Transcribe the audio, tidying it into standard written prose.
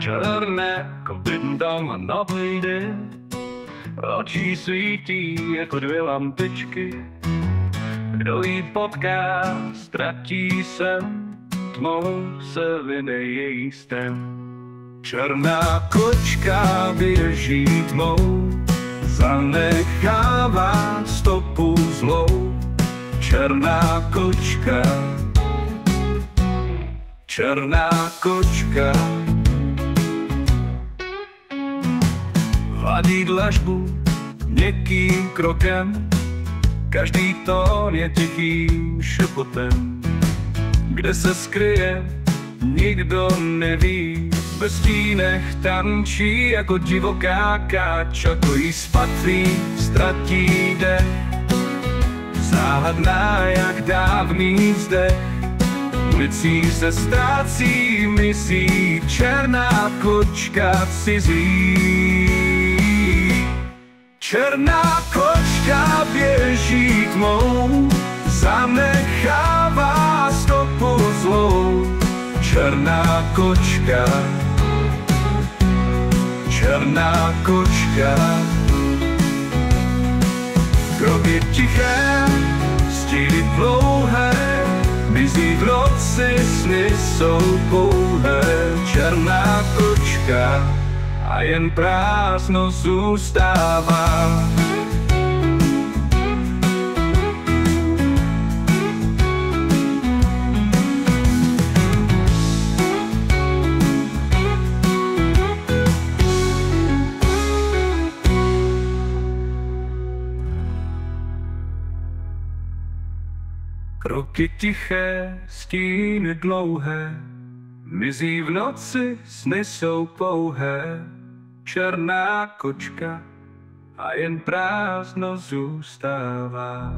Černé kopytn tam a napojde, oči svítí jako dvě lampičky. Kdo jí potká, ztratí se, tmou se vyne její stem. Černá kočka běží tmou, zanechává stopu zlou. Černá kočka, černá kočka. Hladí dlažbu měkkým krokem, každý tón je tichým šepotem. Kde se skryje, nikdo neví, ve stínech tančí jako divoká káč, ako jí spatří, ztratí dech. Záhadná jak dávný vzdech, ulicí se ztrácí, mizí černá kočka cizí. Černá kočka běží tmou, zanechává stopu zlou. Černá kočka, černá kočka. Kroky tiché, stíly dlouhé, mizí v noci, sny jsou pouhé. Černá kočka a jen prázdno zůstává. Kroky tiché, stíny dlouhé, mizí v noci, sny jsou pouhé. Černá kočka a jen prázdno zůstává.